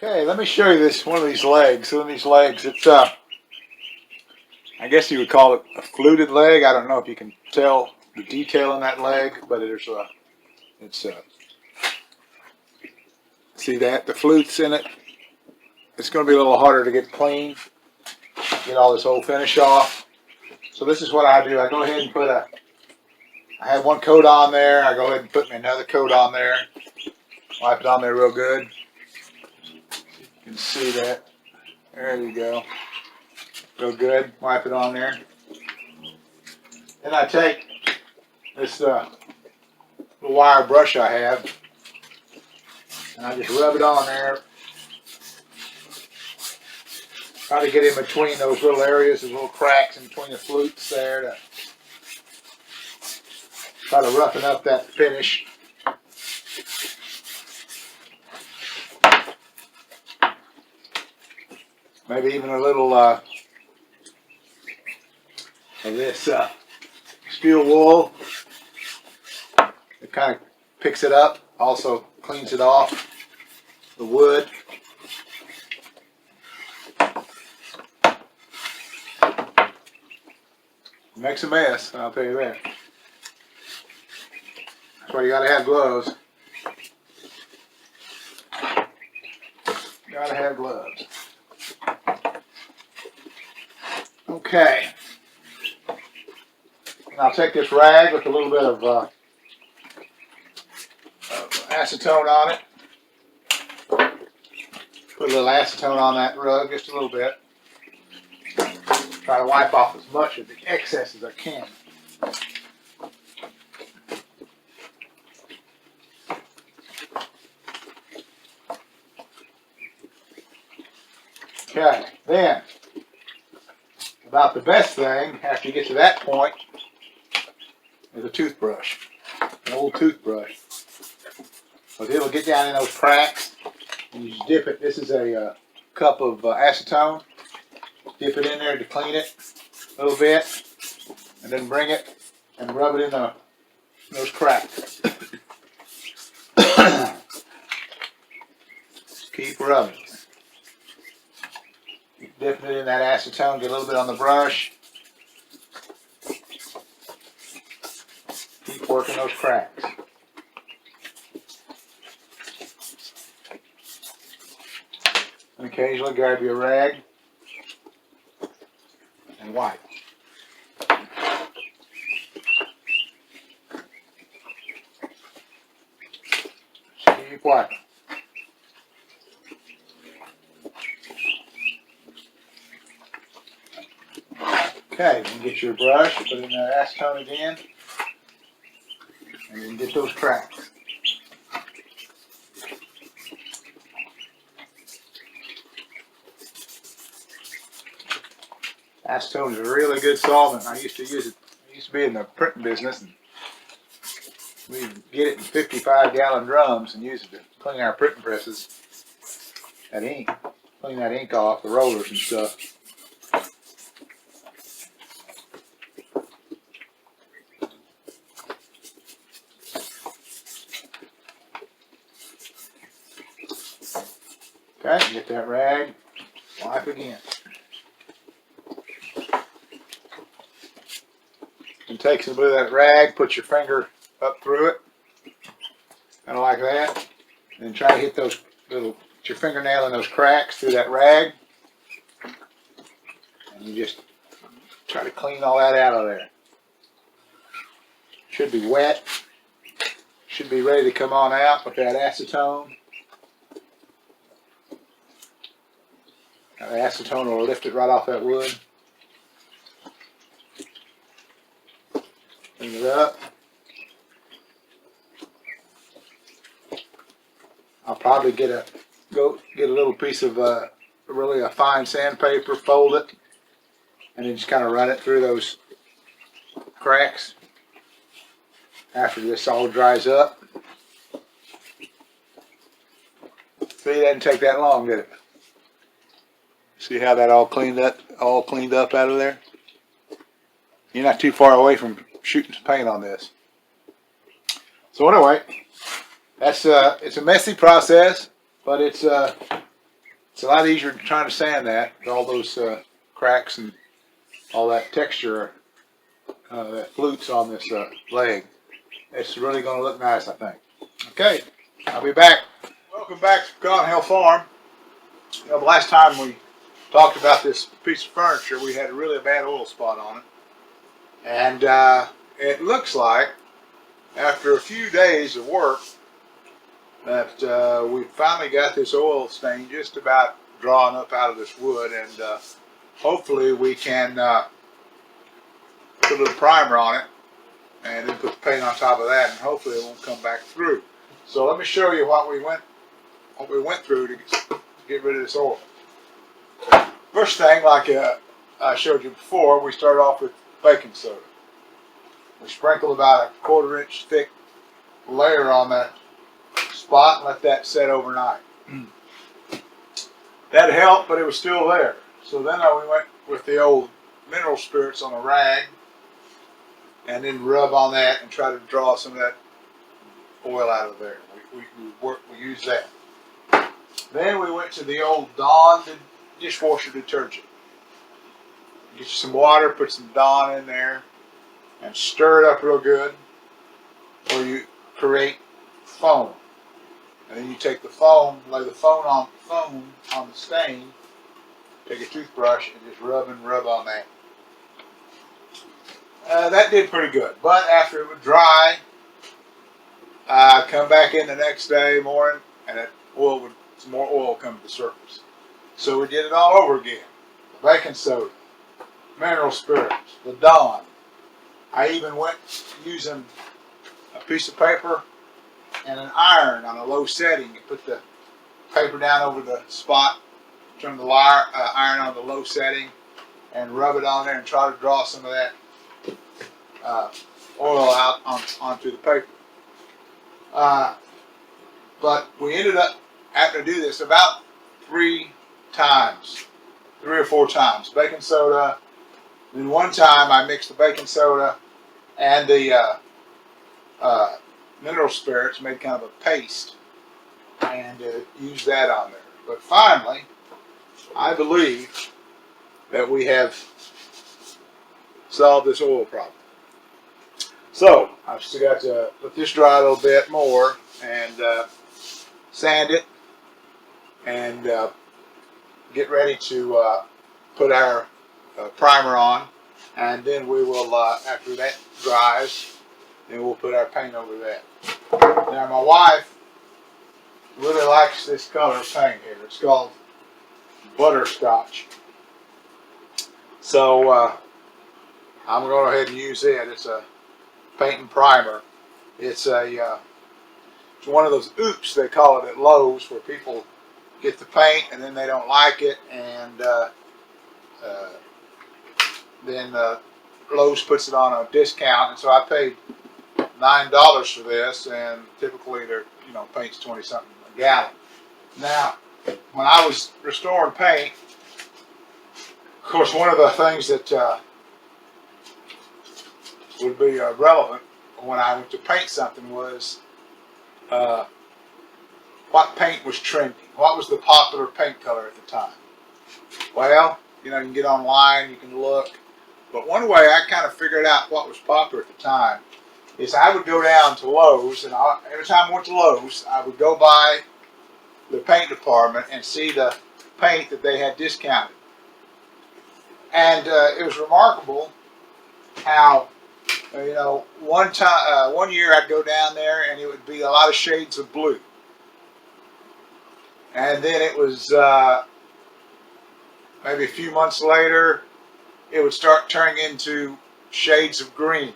Okay, let me show you one of these legs. One of these legs, it's I guess you would call it a fluted leg. I don't know if you can tell the detail in that leg, but see that? The flutes in it. It's going to be a little harder to get clean, get all this old finish off. So this is what I do. I go ahead and I have one coat on there. I go ahead and put me another coat on there. Wipe it on there real good. You can see that. There you go. Real good. Wipe it on there. Then I take this little wire brush I have, and I just rub it on there. Try to get in between those little areas, those little cracks in between the flutes there to try to roughen up that finish. Maybe even a little of this steel wool. It kind of picks it up, also cleans it off, the wood. It makes a mess, I'll tell you that. That's why you gotta have gloves. Gotta have gloves. Okay. And I'll take this rag with a little bit of acetone on it. Put a little acetone on that rug, just a little bit. Try to wipe off as much of the excess as I can. Okay, then, about the best thing after you get to that point is a toothbrush, an old toothbrush. But it'll get down in those cracks, and you just dip it. This is a cup of acetone. Dip it in there to clean it a little bit, and then bring it and rub it in those cracks. Just keep rubbing. Keep dipping it in that acetone, get a little bit on the brush. Keep working those cracks. And occasionally grab your rag and wipe. Keep wiping. Okay, then get your brush, put in that acetone again, and then get those cracks. Acetone is a really good solvent. I used to use it. I used to be in the printing business, and we'd get it in 55-gallon drums and use it to clean our printing presses. That ink, clean that ink off the rollers and stuff. Okay, get that rag, wipe again. And take some of that rag, put your finger up through it, kind of like that, and then try to hit those put your fingernail in those cracks through that rag, and you just try to clean all that out of there. Should be wet, should be ready to come on out with that acetone. Now, the acetone will lift it right off that wood. Clean it up. I'll probably get a little piece of really a fine sandpaper, fold it, and then just kind of run it through those cracks after this all dries up. See, it didn't take that long, did it? See how that all cleaned up out of there? You're not too far away from shooting some paint on this. So anyway, that's it's a messy process, but it's It's a lot easier trying to sand that with all those cracks and all that texture that flutes on this leg. It's really going to look nice, I think. Okay, I'll be back. Welcome back to Cotton Hill Farm. You know, the last time we talked about this piece of furniture, we had a really bad oil spot on it. And it looks like, after a few days of work, that we finally got this oil stain just about drawn up out of this wood, and hopefully we can put a little primer on it and then put the paint on top of that, and hopefully it won't come back through. So let me show you what we went through to get rid of this oil. First thing, like I showed you before, we started off with baking soda. We sprinkled about a 1/4 inch thick layer on that spot and let that set overnight. That helped, but it was still there. So then we went with the old mineral spirits on a rag and then rub on that and try to draw some of that oil out of there. We used that. Then we went to the old Dawn dishwasher detergent. Get you some water, put some Dawn in there, and stir it up real good, or you create foam. And then you take the foam, lay the foam on the stain, take a toothbrush and just rub on that. That did pretty good, but after it would dry, I'd come back in the next day morning, and some more oil come to the surface. So we did it all over again. The baking soda, mineral spirits, the Dawn. I even went using a piece of paper and an iron on a low setting and put the paper down over the spot, turn the iron on the low setting, and rub it on there and try to draw some of that oil out onto the paper. But we ended up having to do this about 3 or 4 times. Baking soda. Then one time I mixed the baking soda and the mineral spirits, made kind of a paste, and used that on there. But finally, I believe that we have solved this oil problem. So I've still got to let this dry a little bit more and sand it and get ready to put our primer on, and then we will, after that dries, then we'll put our paint over that. Now my wife really likes this color of paint here. It's called butterscotch. So I'm going to go ahead and use it. It's a paint and primer. It's one of those oops, they call it at Lowe's, where people get the paint and then they don't like it, and then Lowe's puts it on a discount, and so I paid $9 for this, and typically their paint's 20-something a gallon. Now, when I was restoring paint, of course, one of the things that would be relevant when I went to paint something was what paint was trending. What was the popular paint color at the time? Well, you can get online, you can look, but one way I kind of figured out what was popular at the time is I would go down to Lowe's, and every time I went to Lowe's, I would go by the paint department and see the paint that they had discounted. And it was remarkable how, one year I'd go down there and it would be a lot of shades of blue. And then it was maybe a few months later, it would start turning into shades of green.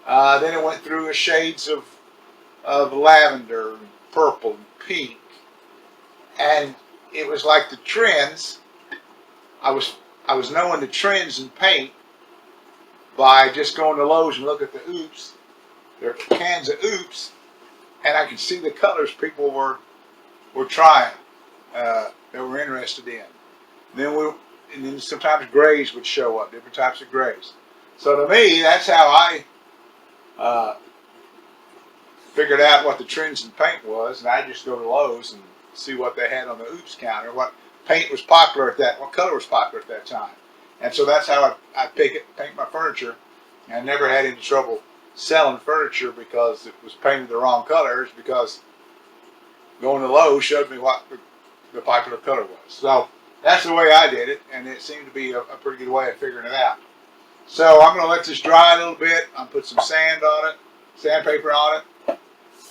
Then it went through shades of lavender, and purple, and pink. And it was like the trends. I was knowing the trends in paint by just going to Lowe's and look at the oops, their cans of oops, and I could see the colors people were trying, they were interested in. And then sometimes grays would show up, different types of grays. So to me, that's how I figured out what the trends in paint was, and I just go to Lowe's and see what they had on the oops counter, what paint was popular what color was popular at that time. And so that's how I paint my furniture. And I never had any trouble selling furniture because it was painted the wrong colors, because going to Lowe's showed me what the popular color was. So that's the way I did it, and it seemed to be a pretty good way of figuring it out. So I'm going to let this dry a little bit. I'll put some sand on it, sandpaper on it,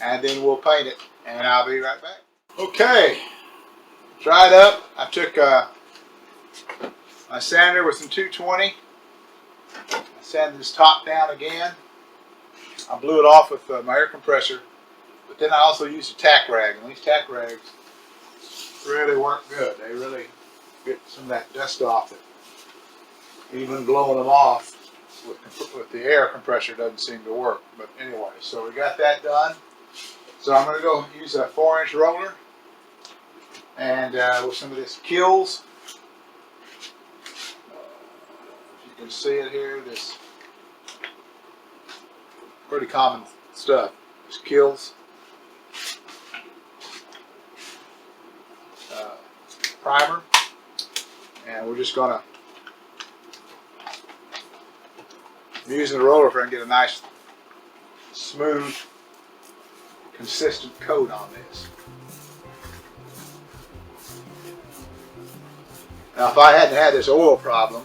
and then we'll paint it, and I'll be right back. Okay, dried up. I took my sander with some 220. I sanded this top down again. I blew it off with my air compressor, but then I also used a tack rag, and these tack rags really work good. They really get some of that dust off it. Even blowing them off with the air compressor doesn't seem to work. But anyway, so we got that done. So I'm going to go use a 4-inch roller, and with some of this Kills. You can see it here. This pretty common stuff. This Kills primer, and we're just going to, I'm using the roller if I can get a nice, smooth, consistent coat on this. Now, if I hadn't had this oil problem,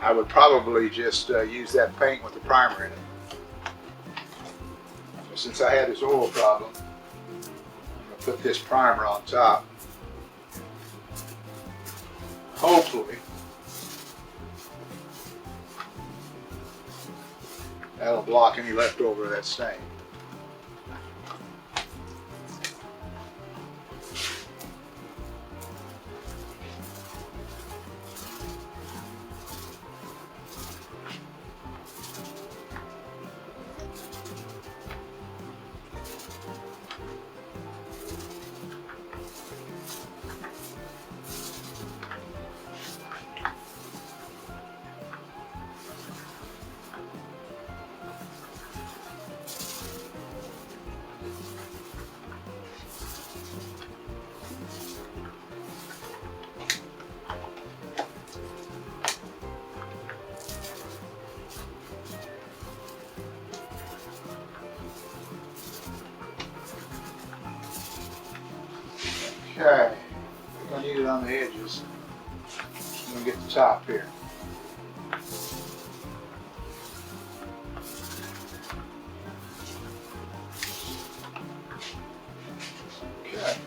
I would probably just use that paint with the primer in it. But since I had this oil problem, I'm going to put this primer on top. Hopefully, that'll block any leftover of that stain. Okay, I'm going to need it on the edges. I'm going to get the top here. Okay.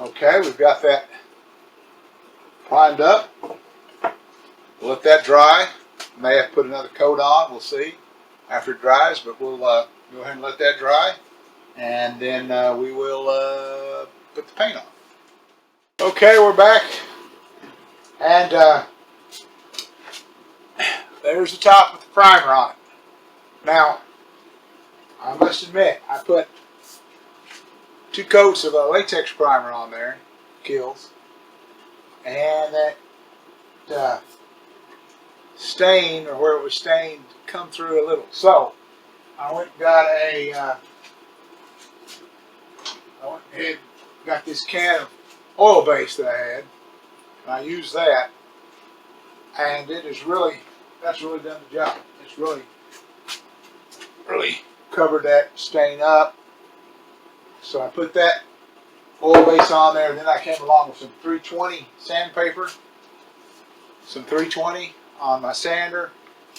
Okay, we've got that primed up. We'll let that dry. May have to put another coat on, we'll see after it dries, but we'll go ahead and let that dry. And then we will put the paint on. Okay, we're back, and there's the top with the primer on it. Now, I must admit, I put 2 coats of a latex primer on there, Kills, and that stain, or where it was stained, come through a little. So I went and got a got this can of oil base that I had, and I used that, and it is really, that's really done the job. It's really covered that stain up. So I put that oil base on there, and then I came along with some 320 sandpaper, some 320 on my sander,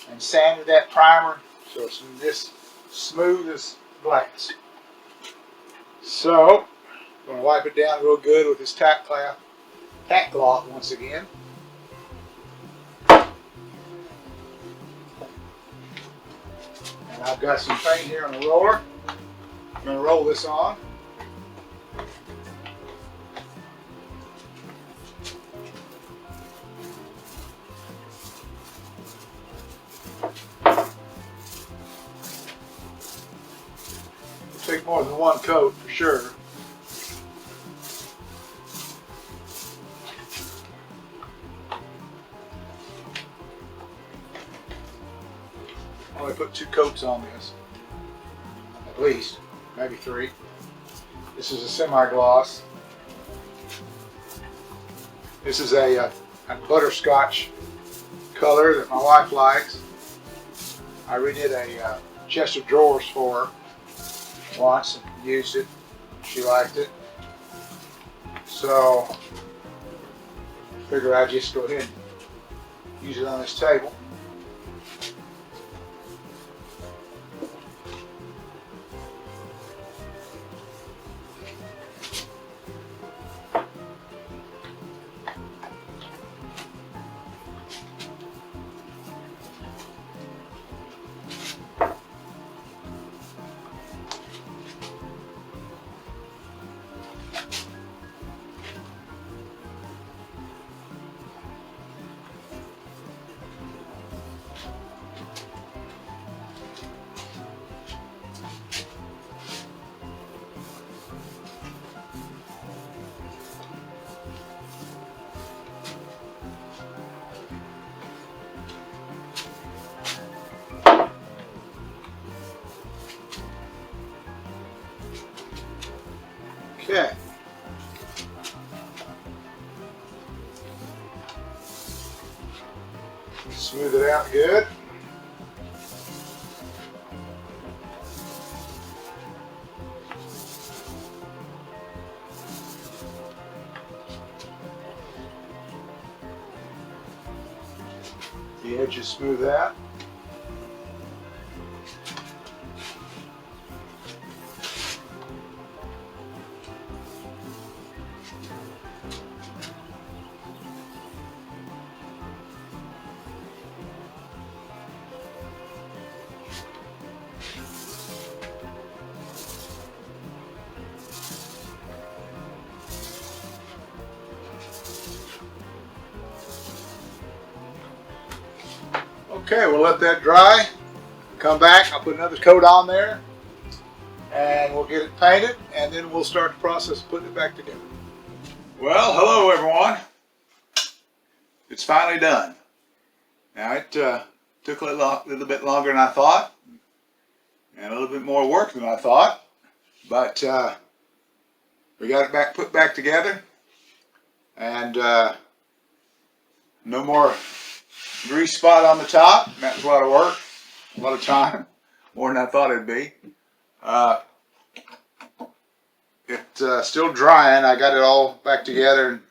and sanded that primer so it's just smooth as glass. So I'm going to wipe it down real good with this tack cloth once again. And I've got some paint here on the roller. I'm going to roll this on. It'll take more than one coat for sure. I only put 2 coats on this. at least, maybe 3. This is a semi-gloss. This is a butterscotch color that my wife likes. I redid a chest of drawers for her once and used it. She liked it. So figured I'd just go ahead and use it on this table. Okay. Smooth it out good. The edges smooth out. Okay, we'll let that dry. Come back, I'll put another coat on there and we'll get it painted and then we'll start the process of putting it back together. Well, hello everyone. It's finally done. Now it took a little bit longer than I thought and a little bit more work than I thought, but we got it put back together and no more grease spot on the top. That was a lot of work, a lot of time, more than I thought it'd be. It's still drying. I got it all back together and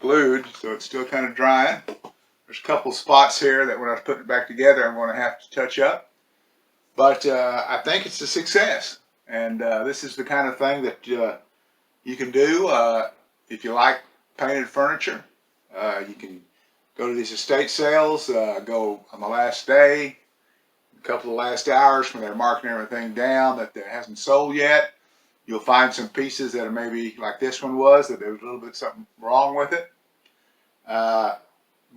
glued, so it's still kind of drying. There's a couple spots here that when I was putting it back together I'm going to have to touch up. But I think it's a success. And this is the kind of thing that you can do if you like painted furniture. You can go to these estate sales, go on the last day, a couple of last hours when they're marking everything down that hasn't sold yet. You'll find some pieces that are maybe like this one was, that there was a little bit something wrong with it. But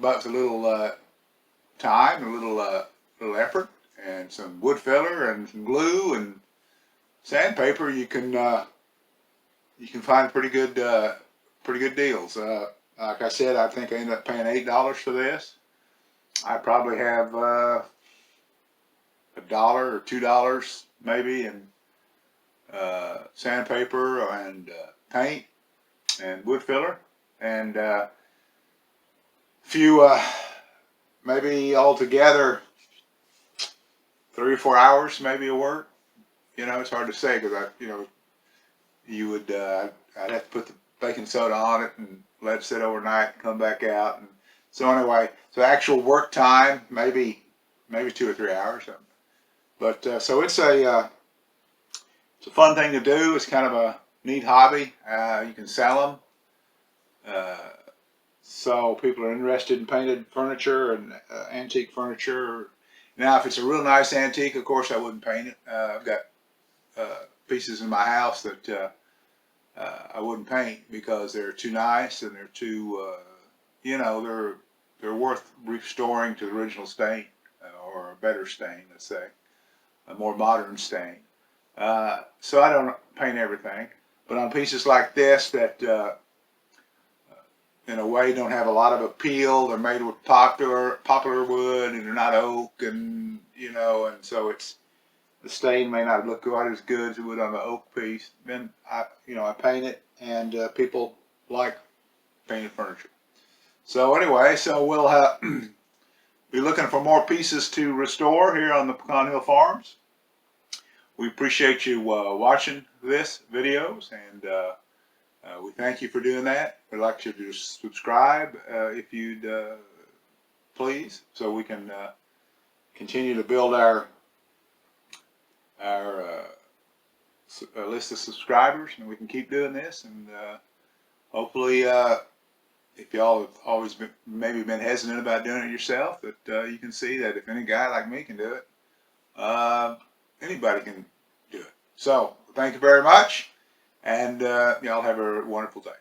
with a little time, a little effort, and some wood filler and some glue and sandpaper, you can find pretty good deals. Like I said, I think I ended up paying $8 for this. I probably have $1 or $2 maybe in sandpaper and paint and wood filler, and few maybe altogether 3 or 4 hours maybe of work. You know, it's hard to say because you would I'd have to put the baking soda on it and let it sit overnight and come back out. And so anyway, so actual work time maybe 2 or 3 hours. But so it's a fun thing to do. It's kind of a neat hobby. You can sell them. So people are interested in painted furniture and antique furniture. Now, if it's a real nice antique, of course I wouldn't paint it. I've got pieces in my house that I wouldn't paint because they're too nice and they're too, they're worth restoring to the original stain or a better stain, let's say, a more modern stain. So I don't paint everything, but on pieces like this that in a way don't have a lot of appeal, they're made with popular wood and they're not oak, and and so it's the stain may not look quite as good as it would on the oak piece. Then I paint it, and people like painted furniture. So anyway, so we'll be looking for more pieces to restore here on the Pecan Hill Farms. We appreciate you watching this videos, and we thank you for doing that. We'd like you to subscribe if you'd please, so we can continue to build our list of subscribers, and we can keep doing this. And hopefully, if y'all have always maybe been hesitant about doing it yourself, that you can see that if any guy like me can do it, anybody can do it. So thank you very much, and y'all have a wonderful day.